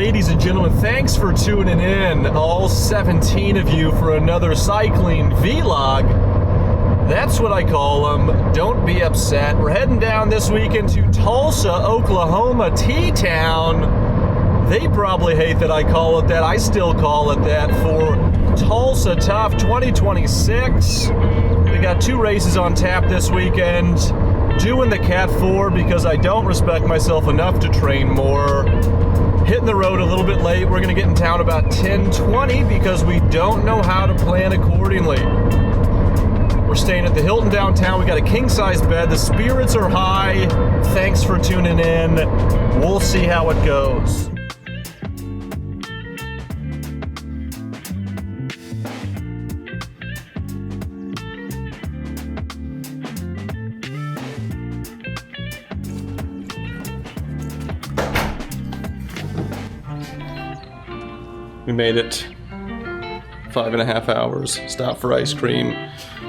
Ladies and gentlemen, thanks for tuning in, all 17 of you, for another cycling vlog. That's what I call them. Don't be upset. We're heading down this weekend to Tulsa, Oklahoma, T-Town. They probably hate that I call it that. I still call it that for Tulsa Tough 2026. We got 2 races on tap this weekend. Doing the Cat 4 because I don't respect myself enough to train more. Hitting the road a little bit late. We're gonna get in town about 10:20 because we don't know how to plan accordingly. We're staying at the Hilton downtown. We got a king-size bed. The spirits are high. Thanks for tuning in. We'll see how it goes. We made it 5.5 hours. Stopped for ice cream.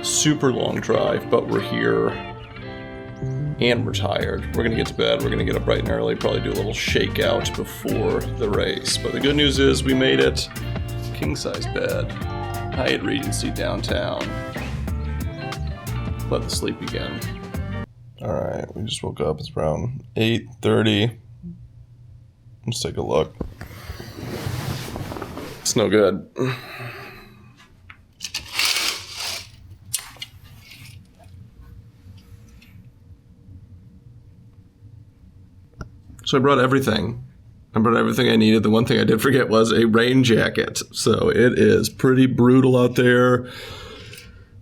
Super long drive, but we're here. And we're tired. We're gonna get to bed. We're gonna get up bright and early. Probably do a little shakeout before the race. But the good news is we made it. King-size bed. Hyatt Regency downtown. Let the sleep begin. Alright, we just woke up. It's around 8:30. Let's take a look. It's no good. So I brought everything. I brought everything I needed. The one thing I did forget was a rain jacket. So it is pretty brutal out there.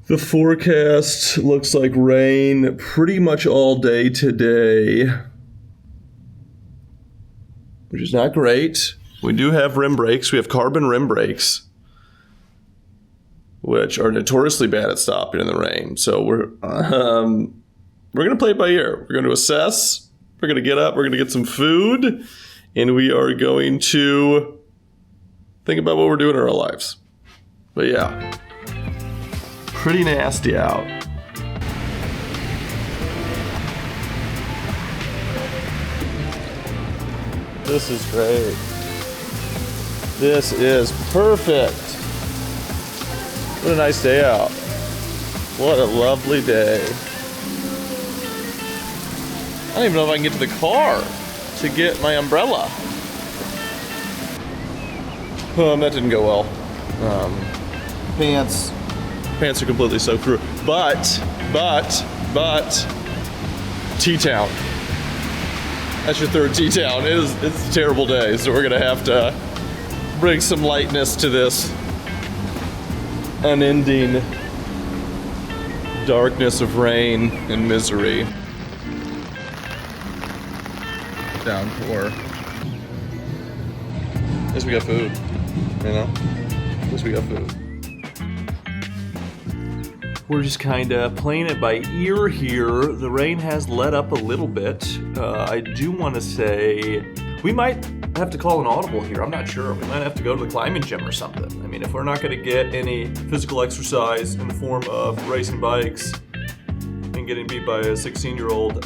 The forecast looks like rain pretty much all day today, which is not great. We do have rim brakes. We have carbon rim brakes, which are notoriously bad at stopping in the rain. So we're going to play it by ear. We're going to assess. We're going to get up. We're going to get some food, and we are going to think about what we're doing in our lives. But yeah, pretty nasty out. This is great. This is perfect. What a nice day out. What a lovely day. I don't even know if I can get to the car to get my umbrella. That didn't go well. Pants are completely soaked through. But, T-Town. That's your third T-Town. It's a terrible day, so we're gonna have to bring some lightness to this unending darkness of rain and misery. Downpour. At least we got food, you know? At least we got food. We're just kind of playing it by ear here. The rain has let up a little bit. I do want to say we might have to call an audible here. I'm not sure. We might have to go to the climbing gym or something. I mean, if we're not going to get any physical exercise in the form of racing bikes and getting beat by a 16-year-old,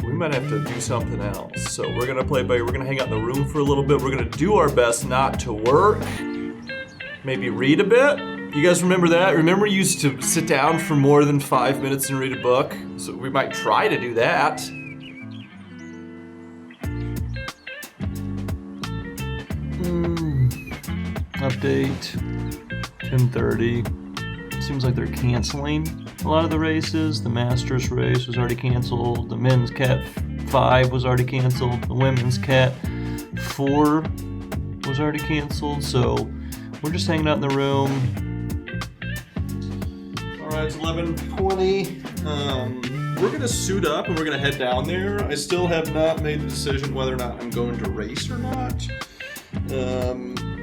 we might have to do something else. So we're going to play by ear. We're going to hang out in the room for a little bit. We're going to do our best not to work. Maybe read a bit. You guys remember that? Remember you used to sit down for more than 5 minutes and read a book? So we might try to do that. Update, 10:30. Seems like they're canceling a lot of the races. The Masters race was already canceled. The men's Cat 5 was already canceled. The women's Cat 4 was already canceled. So we're just hanging out in the room. All right, it's 11:20. We're gonna suit up and we're gonna head down there. I still have not made the decision whether or not I'm going to race or not.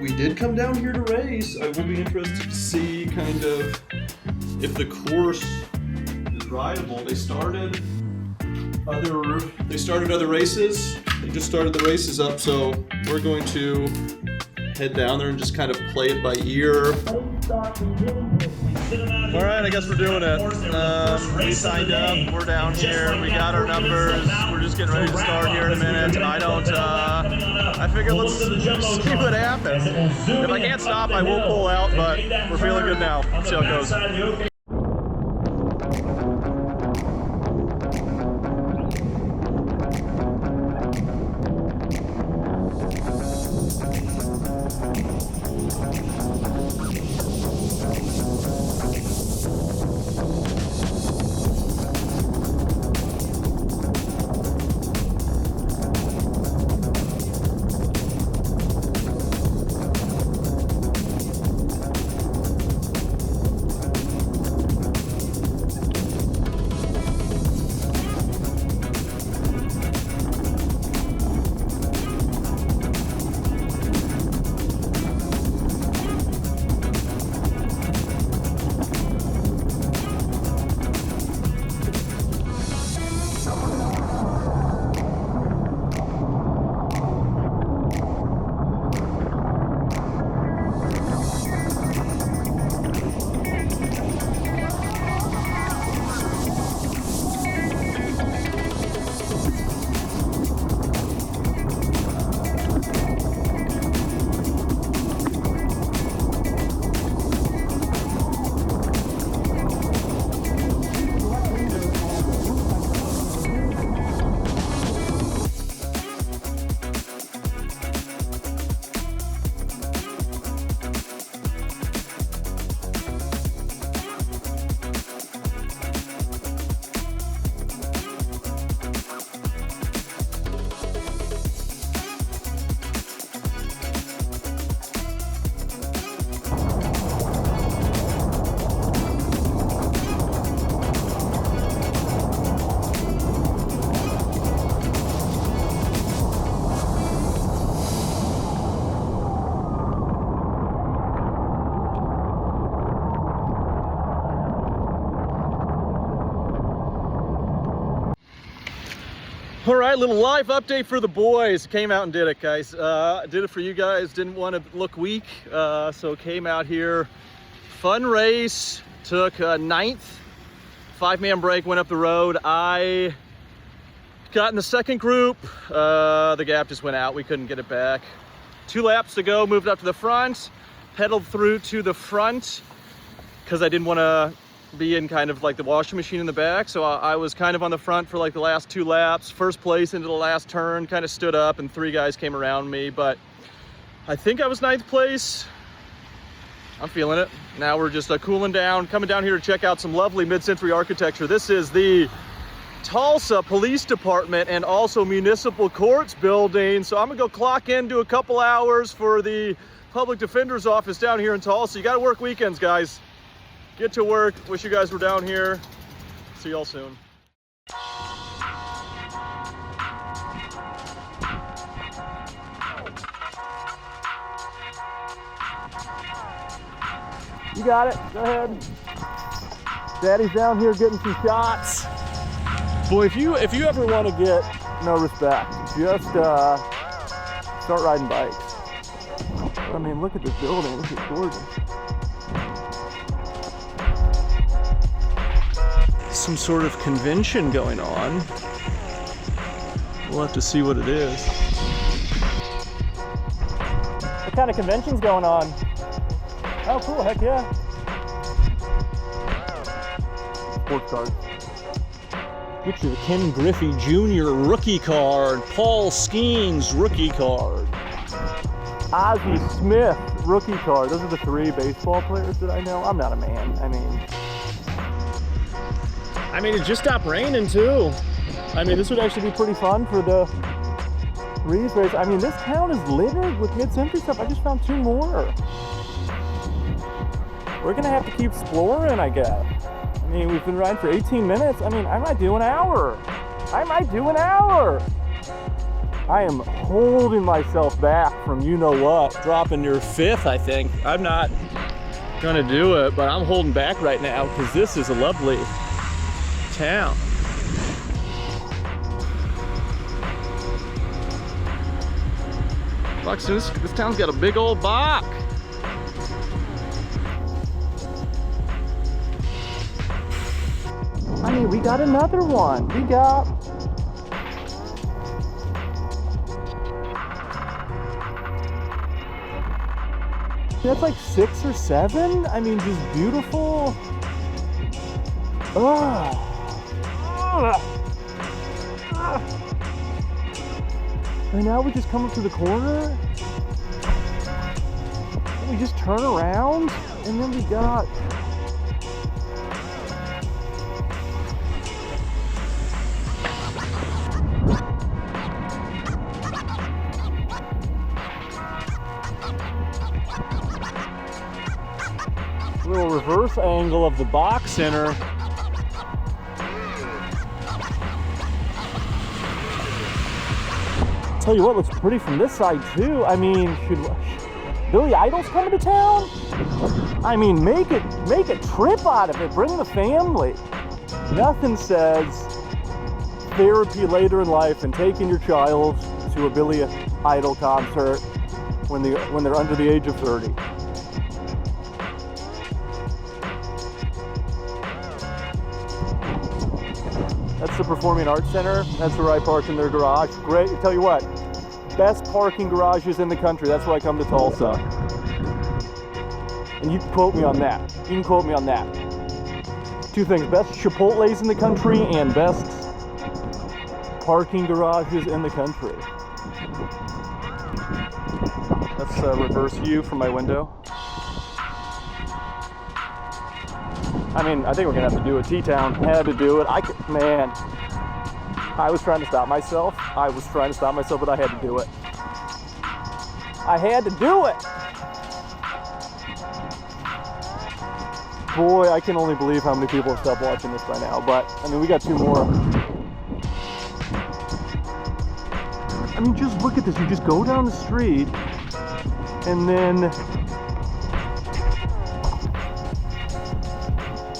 We did come down here to race. I will be interested to see kind of if the course is rideable. They started other races. They just started the races up, so we're going to head down there and just kind of play it by ear. All right, I guess we're doing it. We signed up. We're down here. We got our numbers. We're just getting ready to start here in a minute. I I figured let's see what happens. If I can't stop, I will pull out, but we're feeling good now. Let's see how it goes. All right, little live update for the boys. Came out and did it, guys. Did it for you guys. Didn't want to look weak, so came out here. Fun race. Took 9th. 5-man break, went up the road. I got in the second group. The gap just went out. We couldn't get it back. 2 laps to go. Moved up to the front. Pedaled through to the front because I didn't want to be in kind of like the washing machine in the back, so I was kind of on the front for like the last 2 laps. First place into the last turn, kind of stood up and 3 guys came around me, but I think I was 9th place. I'm feeling it. Now we're just cooling down, coming down here to check out some lovely mid-century architecture. This is the Tulsa Police Department and also Municipal Courts building, so I'm gonna go clock in, do a couple hours for the Public Defender's Office down here in Tulsa. You gotta work weekends, guys. Get to work. Wish you guys were down here. See y'all soon. You got it. Go ahead. Daddy's down here getting some shots. Boy, if you ever want to get no respect, just start riding bikes. I mean, look at this building. This is gorgeous. Some sort of convention going on. We'll have to see what it is. What kind of convention's going on? Oh, cool, heck yeah. Sports cars. Get your Ken Griffey Jr. rookie card, Paul Skeens rookie card, Ozzie Smith rookie card. Those are the 3 baseball players that I know. I'm not a man, I mean, it just stopped raining too. I mean, this would actually be pretty fun for the Reeves race. I mean, this town is littered with mid-century stuff. I just found 2 more. We're gonna have to keep exploring, I guess. I mean, we've been riding for 18 minutes. I mean, I might do an hour. I am holding myself back from you-know-what. Dropping near 5th, I think. I'm not gonna do it, but I'm holding back right now because this is a lovely town. Buxton, this town's got a big old bach. I mean, we got another one. That's like 6 or 7. I mean, just beautiful. And now we just come up to the corner. And we just turn around, and then we got a little reverse angle of the box center. Tell you what, looks pretty from this side too. I mean, should Billy Idol's coming to town? I mean, make a trip out of it. Bring the family. Nothing says therapy later in life than taking your child to a Billy Idol concert when they're under the age of 30. That's the Performing Arts Center. That's where I parked in their garage. Great. I tell you what, best parking garages in the country. That's why I come to Tulsa. And you can quote me on that. You can quote me on that. 2 things: best Chipotles in the country and best parking garages in the country. That's a reverse view from my window. I mean, I think we're gonna have to do a T-Town. Had to do it. Man, I was trying to stop myself. but I had to do it. I had to do it. Boy, I can only believe how many people have stopped watching this by now. But I mean, we got 2 more. I mean, just look at this. You just go down the street, and then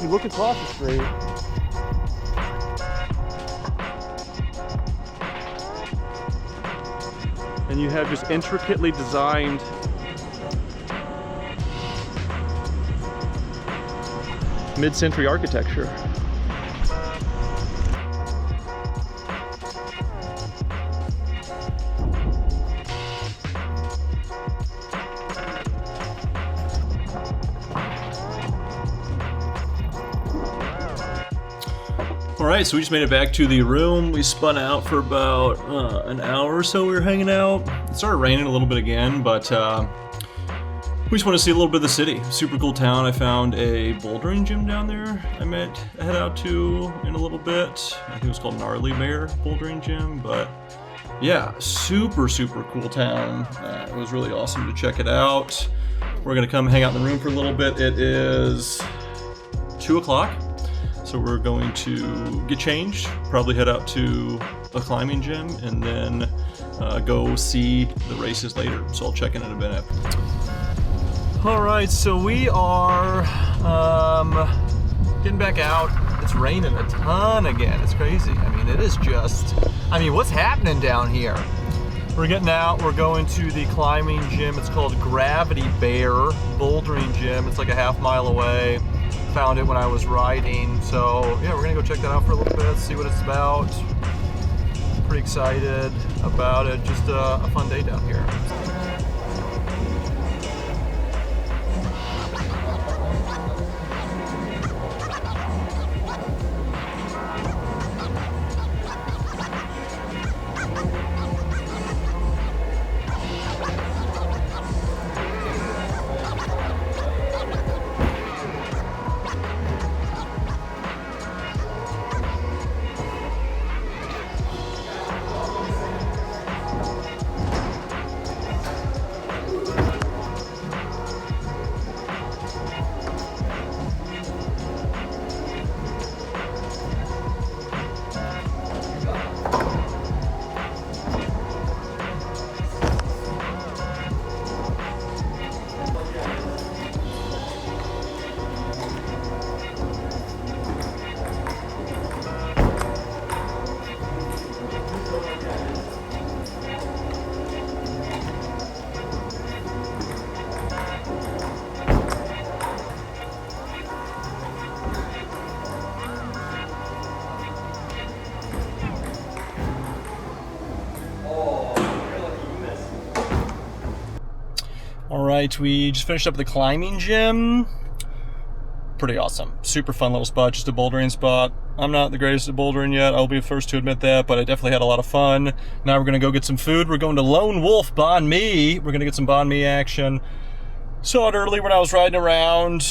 you look across the street, and you have just intricately designed mid-century architecture. Alright, so we just made it back to the room. We spun out for about an hour or so. We were hanging out. It started raining a little bit again, but we just want to see a little bit of the city. Super cool town. I found a bouldering gym down there I might head out to in a little bit. I think it was called Gnarly Bear Bouldering Gym, but yeah, super cool town. It was really awesome to check it out. We're gonna come hang out in the room for a little bit. It is 2 o'clock. So we're going to get changed, probably head out to a climbing gym, and then go see the races later. So I'll check in a minute. All right, so we are getting back out. It's raining a ton again. It's crazy. I mean, it is just, what's happening down here? We're getting out. We're going to the climbing gym. It's called Gravity Bear Bouldering Gym. It's like a half mile away. Found it when I was riding, so yeah, we're gonna go check that out for a little bit, see what it's about. Pretty excited about it. Just a fun day down here. All right, we just finished up the climbing gym. Pretty awesome. Super fun little spot, just a bouldering spot. I'm not the greatest at bouldering yet, I'll be the first to admit that, but I definitely had a lot of fun. Now we're gonna go get some food. We're going to Lone Wolf Banh Mi. We're gonna get some banh mi action. Saw it early when I was riding around.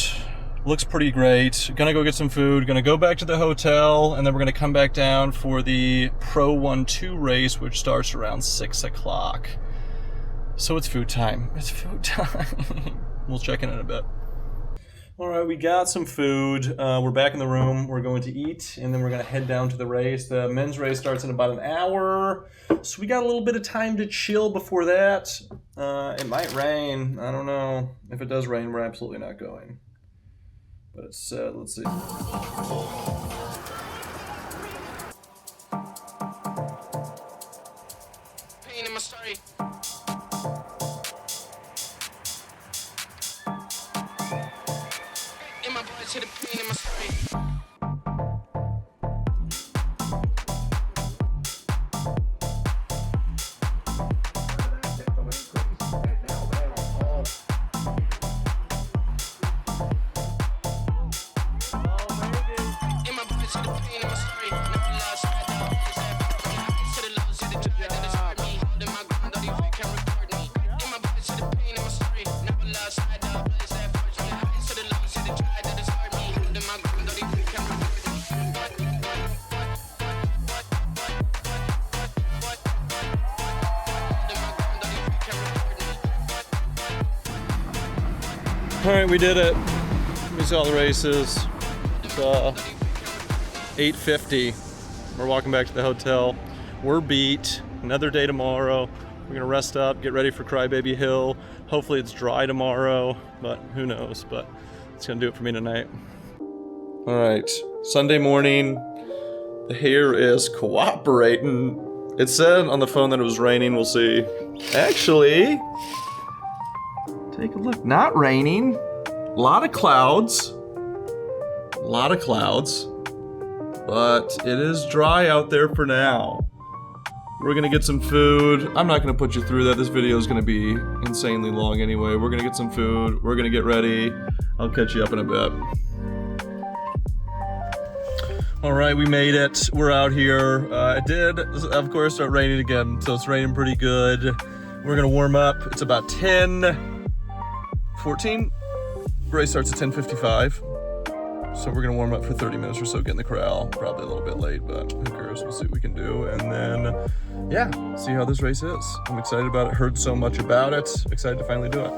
Looks pretty great. Gonna go get some food, gonna go back to the hotel, and then we're gonna come back down for the Pro 1-2 race, which starts around 6 o'clock. So it's food time. It's food time. We'll check in a bit. All right, we got some food. We're back in the room. We're going to eat, and then we're going to head down to the race. The men's race starts in about an hour, so we got a little bit of time to chill before that. It might rain. I don't know. If it does rain, we're absolutely not going. But it's, let's see. Pain in my story. To the pain in my story. All right, we did it. We saw the races. It's 8:50. We're walking back to the hotel. We're beat. Another day tomorrow. We're gonna rest up, get ready for Crybaby Hill. Hopefully it's dry tomorrow, but who knows? But it's gonna do it for me tonight. All right, Sunday morning. The hair is cooperating. It said on the phone that it was raining. We'll see. Actually, take a look. Not raining. A lot of clouds. But it is dry out there for now. We're gonna get some food. I'm not gonna put you through that. This video is gonna be insanely long anyway. We're gonna get some food. We're gonna get ready. I'll catch you up in a bit. All right, we made it. We're out here. It did, of course, start raining again, so it's raining pretty good. We're gonna warm up. It's about 10:14. Race starts at 10:55. So we're gonna warm up for 30 minutes or so, get in the corral. Probably a little bit late, but who cares? We'll see what we can do. And then, yeah, see how this race is. I'm excited about it, heard so much about it. Excited to finally do it.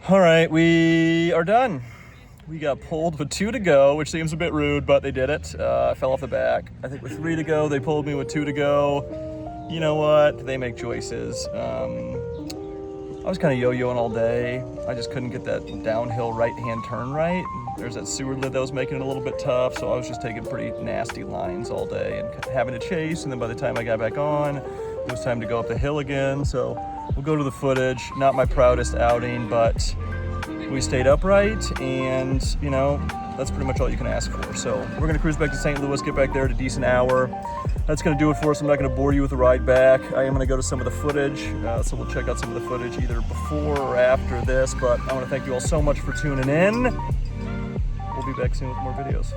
All right, we are done. We got pulled with 2 to go, which seems a bit rude, but they did it. I fell off the back. I think with 3 to go, they pulled me with 2 to go. You know what? They make choices. I was kind of yo-yoing all day. I just couldn't get that downhill right-hand turn right. There's that sewer lid that was making it a little bit tough, so I was just taking pretty nasty lines all day and having to chase, and then by the time I got back on, it was time to go up the hill again. So we'll go to the footage. Not my proudest outing, but we stayed upright, and you know, that's pretty much all you can ask for. So we're gonna cruise back to St. Louis, get back there at a decent hour. That's gonna do it for us. I'm not gonna bore you with the ride back. I am gonna go to some of the footage, so we'll check out some of the footage either before or after this, but I wanna thank you all so much for tuning in. We'll be back soon with more videos.